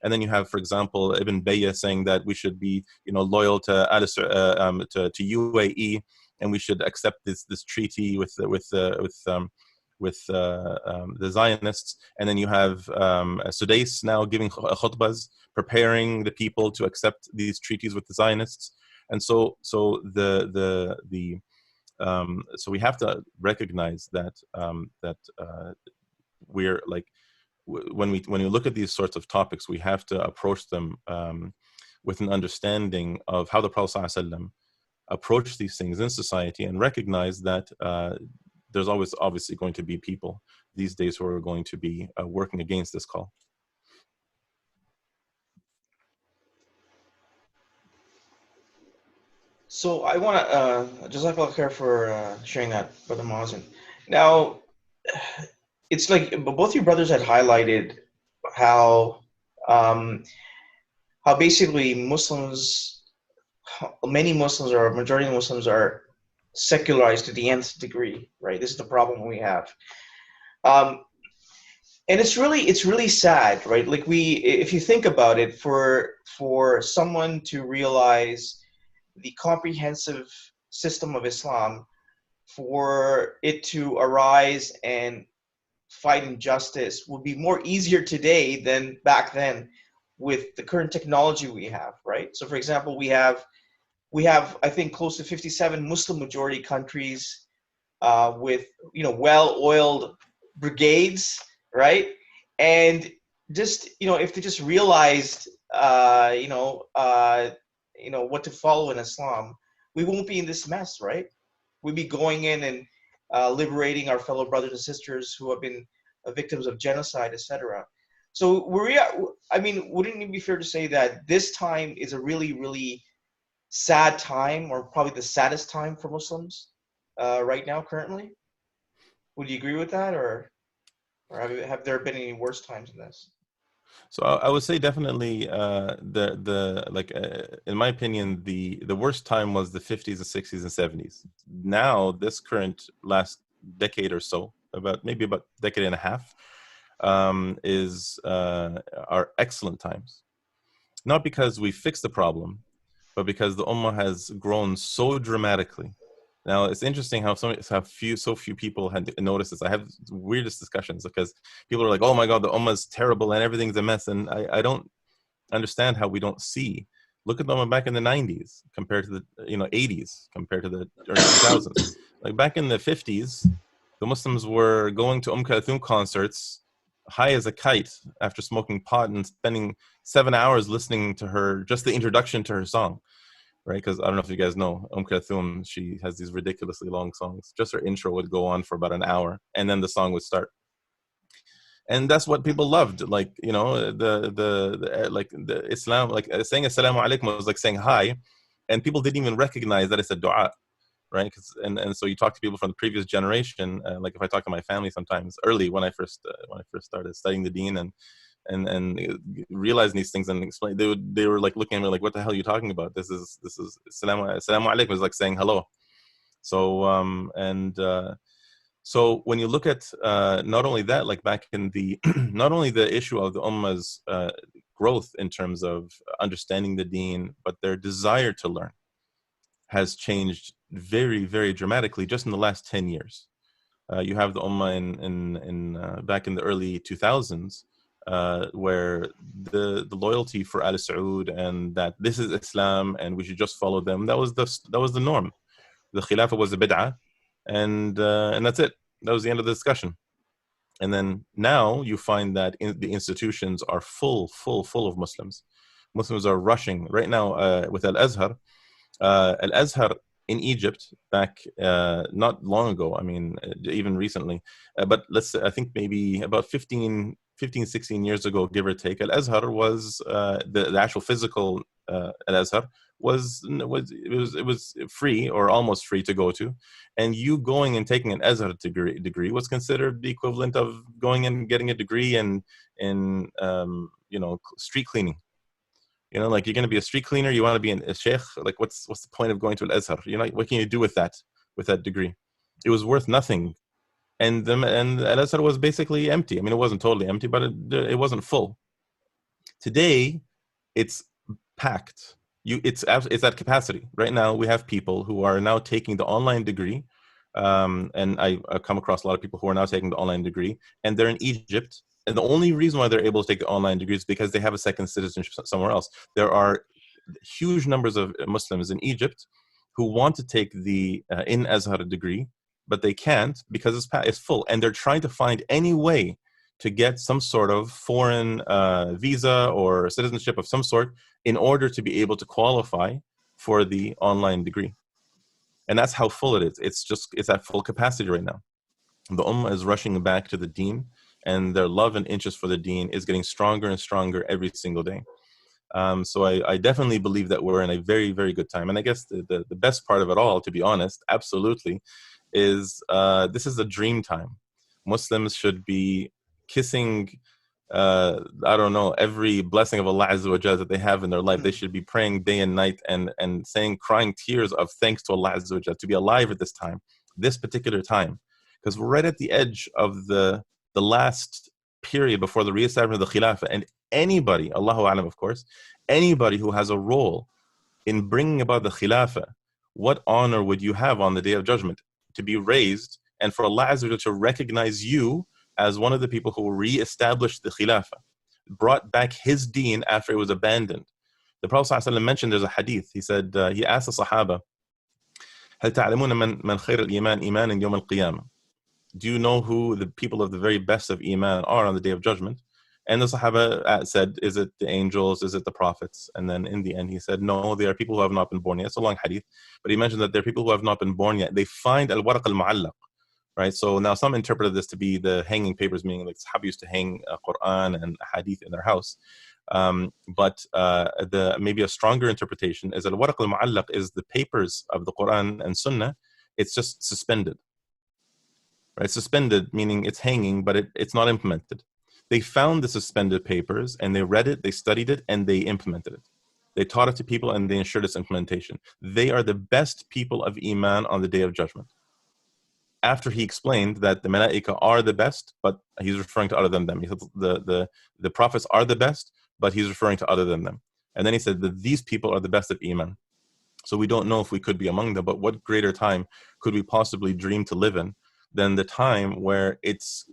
And then you have, for example, Ibn Bayya saying that we should be, loyal to to UAE, and we should accept this treaty with the Zionists. And then you have Sudais now giving khutbahs, preparing the people to accept these treaties with the Zionists. And so so we have to recognize that we're like, when you look at these sorts of topics, we have to approach them with an understanding of how the Prophet ﷺ approached these things in society, and recognize that there's always obviously going to be people these days who are going to be working against this call. So I want to Jazakallah khair for sharing that, Brother Mazen. Now, it's like both your brothers had highlighted how basically many Muslims, or a majority of Muslims, are secularized to the nth degree, right? This is the problem we have. And it's really sad, right? Like, if you think about it, for someone to realize the comprehensive system of Islam, for it to arise and fight injustice would be more easier today than back then with the current technology we have, right? So for example, we have I think close to 57 Muslim majority countries with well-oiled brigades, right? And just if they just realized what to follow in Islam, we won't be in this mess, right? We'd be going in and liberating our fellow brothers and sisters who have been victims of genocide, etc. So wouldn't it be fair to say that this time is a really, really sad time, or probably the saddest time for Muslims right now, currently? Would you agree with that, or have there been any worse times than this? So I would say definitely in my opinion, the worst time was the 50s and 60s and 70s. Now this current last decade or so, maybe about decade and a half, are excellent times. Not because we fixed the problem, but because the Ummah has grown so dramatically. Now, it's interesting how so few people had noticed this. I have weirdest discussions because people are like, oh my God, the Ummah is terrible and everything's a mess. And I don't understand how we don't see. Look at the Ummah back in the 90s compared to the 80s, compared to the early 2000s. Like back in the 50s, the Muslims were going to Kulthum concerts high as a kite after smoking pot and spending 7 hours listening to her, just the introduction to her song. Right, because I don't know if you guys know, Kulthum, she has these ridiculously long songs. Just her intro would go on for about an hour, and then the song would start. And that's what people loved. Like, the Islam, like saying Assalamu alaikum was like saying hi, and people didn't even recognize that it's a dua, right? And so you talk to people from the previous generation. Like if I talk to my family sometimes, early when I first started studying the Deen and realizing these things and explain, they were like looking at me like, what the hell are you talking about? This is Assalamu alaikum is like saying hello. So so when you look at not only that, like back in the not only the issue of the Ummah's growth in terms of understanding the Deen, but their desire to learn has changed very, very dramatically just in the last 10 years. You have the Ummah in back in the early 2000s, where the loyalty for Al Saud and that this is Islam and we should just follow them, that was the norm. The Khilafah was a bid'ah, and that's it. That was the end of the discussion. And then now you find that the institutions are full of Muslims. Muslims are rushing right now with Al Azhar. Al Azhar in Egypt back not long ago, I mean even recently, but I think maybe about 15, 16 years ago, give or take, Al Azhar was the actual physical Al Azhar was free or almost free to go to, and you going and taking an Azhar degree was considered the equivalent of going and getting a degree in street cleaning. Like you're going to be a street cleaner, you want to be a sheikh, like what's the point of going to Al-Azhar? What can you do with that degree? It was worth nothing. And Al-Azhar was basically empty. I mean, it wasn't totally empty, but it wasn't full. Today, it's packed. It's at capacity. Right now, we have people who are now taking the online degree, and I've come across a lot of people who are now taking the online degree, and they're in Egypt. And the only reason why they're able to take the online degree is because they have a second citizenship somewhere else. There are huge numbers of Muslims in Egypt who want to take the in Azhar degree, but they can't because it's full, and they're trying to find any way to get some sort of foreign visa or citizenship of some sort in order to be able to qualify for the online degree. And that's how full it is. It's at full capacity right now. The Ummah is rushing back to the deen, and their love and interest for the deen is getting stronger and stronger every single day. So I definitely believe that we're in a very, very good time. And I guess the best part of it all, to be honest, absolutely, is this is a dream time. Muslims should be kissing, I don't know, every blessing of Allah Azza wa Jalla that they have in their life. They should be praying day and night and crying tears of thanks to Allah Azza wa Jalla to be alive at this particular time. Because we're right at the edge of the last period before the reestablishment of the Khilafah. And anybody, Allahu Alam of course, anybody who has a role in bringing about the Khilafah, what honor would you have on the Day of Judgment? To be raised and for Allah Azza wa Jalla to recognize you as one of the people who re-established the Khilafah, brought back his deen after it was abandoned. The Prophet ﷺ mentioned, there's a hadith, he said, he asked the Sahaba, هل تعلمون من خير الإيمان إيمانا يوم القيامة? Do you know who the people of the very best of Iman are on the Day of Judgment? And the Sahaba said, is it the angels? Is it the prophets? And then in the end, he said, no, they are people who have not been born yet. It's a long hadith. But he mentioned that there are people who have not been born yet. They find al-waraq al-mu'allaq. Right? So now some interpreted this to be the hanging papers, meaning like Sahaba used to hang Quran and hadith in their house. But maybe a stronger interpretation is al-waraq al-mu'allaq is the papers of the Quran and Sunnah. It's just suspended. Right? Suspended, meaning it's hanging, but it's not implemented. They found the suspended papers and they read it, they studied it, and they implemented it. They taught it to people and they ensured its implementation. They are the best people of Iman on the Day of Judgment. After he explained that the Malaika are the best, but he's referring to other than them. He said the prophets are the best, but he's referring to other than them. And then he said that these people are the best of Iman. So we don't know if we could be among them, but what greater time could we possibly dream to live in than the time where it's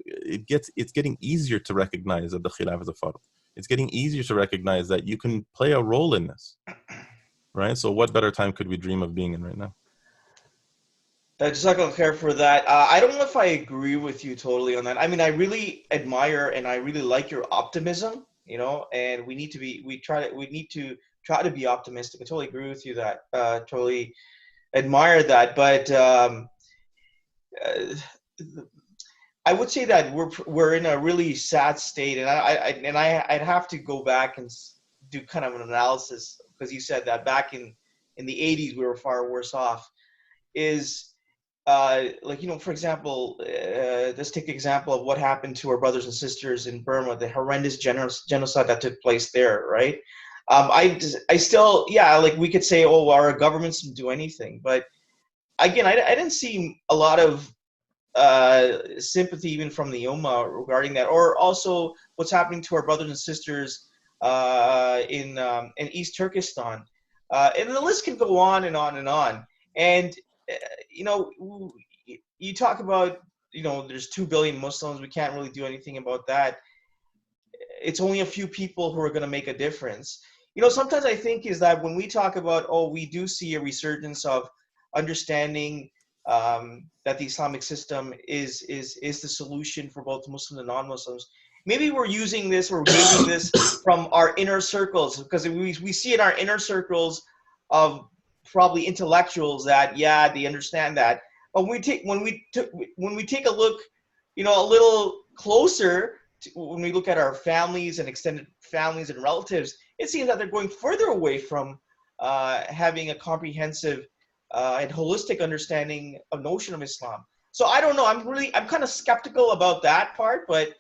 getting easier to recognize that the Khilafah is a fard. It's getting easier to recognize that you can play a role in this, right? So what better time could we dream of being in right now? Jazakallah khair for that. I don't know if I agree with you totally on that. I mean, I really admire and I really like your optimism, and we need to try to be optimistic. I totally agree with you that, totally admire that. But I would say that we're in a really sad state, and I'd have to go back and do kind of an analysis, because you said that back in the 80s we were far worse off. For example, let's take the example of what happened to our brothers and sisters in Burma, the horrendous genocide that took place there, right? I still, we could say, oh, our governments didn't do anything, but again, I didn't see a lot of sympathy even from the Ummah regarding that, or also what's happening to our brothers and sisters in East Turkestan, and the list can go on and on and on. And you talk about, there's 2 billion Muslims. We can't really do anything about that. It's only a few people who are going to make a difference. Sometimes I think is that when we talk about, we do see a resurgence of understanding that the Islamic system is the solution for both Muslims and non-Muslims. Maybe we're using this, or gauging this from our inner circles, because we see in our inner circles of probably intellectuals that, they understand that. But when we take a look, a little closer, when we look at our families and extended families and relatives, it seems that they're going further away from having a comprehensive and holistic understanding of notion of Islam. So I don't know. I'm kind of skeptical about that part, but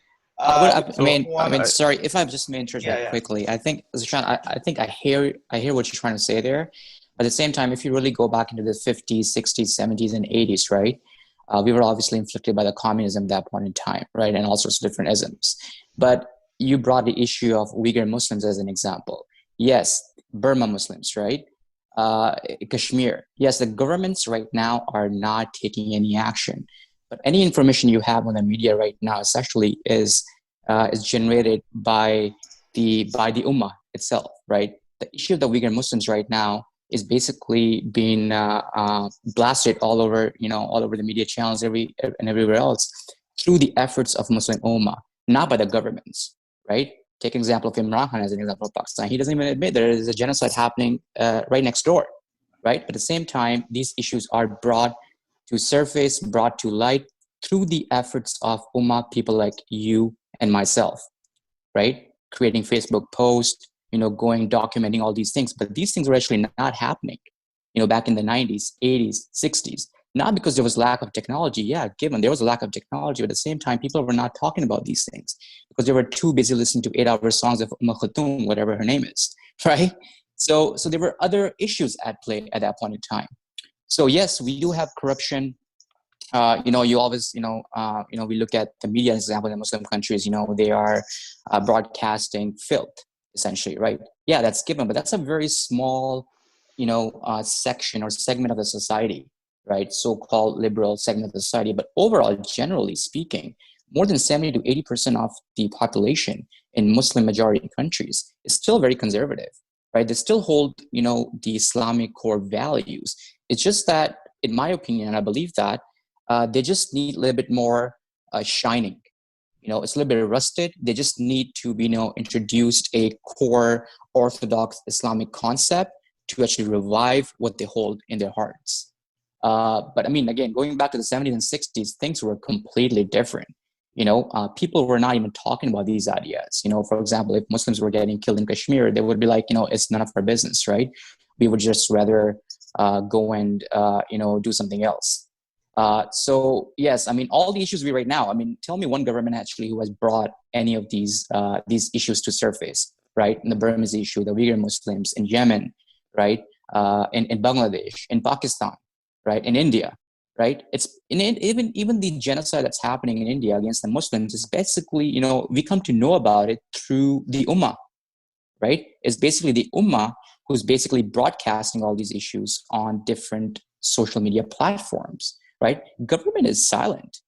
sorry if I just may interject quickly. I think, Zishan, I think I hear what you're trying to say there. At the same time, if you really go back into the 50s, 60s, 70s, and 80s, right, we were obviously inflicted by the communism at that point in time, right, and all sorts of different isms. But you brought the issue of Uyghur Muslims as an example. Yes, Burma Muslims, right? Kashmir. Yes, the governments right now are not taking any action. But any information you have on the media right now essentially is generated by the Ummah itself, right? The issue of the Uyghur Muslims right now is basically being blasted all over the media channels and everywhere else through the efforts of Muslim Ummah, not by the governments, right? Take an example of Imran Khan as an example of Pakistan. He doesn't even admit there is a genocide happening right next door, right? But at the same time, these issues are brought to surface, brought to light through the efforts of Ummah, people like you and myself, right? Creating Facebook posts, going, documenting all these things. But these things were actually not happening, back in the 90s, 80s, 60s. Not because there was lack of technology. Yeah, given there was a lack of technology, but at the same time, people were not talking about these things because they were too busy listening to 8-hour songs of Ummah, whatever her name is, right? So there were other issues at play at that point in time. So yes, we do have corruption. You always, we look at the media, as example, in Muslim countries, they are broadcasting filth, essentially, right? Yeah, that's given, but that's a very small, section or segment of the society, right? So-called liberal segment of the society. But overall, generally speaking, more than 70 to 80% of the population in Muslim majority countries is still very conservative, right? They still hold, the Islamic core values. It's just that, in my opinion, and I believe that, they just need a little bit more shining. It's a little bit rusted. They just need to be, introduced a core Orthodox Islamic concept to actually revive what they hold in their hearts. But I mean, again, going back to the 70s and 60s, things were completely different. People were not even talking about these ideas. For example, if Muslims were getting killed in Kashmir, they would be like, it's none of our business, right? We would just rather go and, do something else. So yes, I mean, all the issues right now, I mean, tell me one government actually who has brought any of these issues to surface, right? In the Burmese issue, the Uyghur Muslims in Yemen, right? In Bangladesh, in Pakistan, right? In India, right? It's even the genocide that's happening in India against the Muslims is basically, we come to know about it through the Ummah, right? It's basically the Ummah who's basically broadcasting all these issues on different social media platforms, right? Government is silent.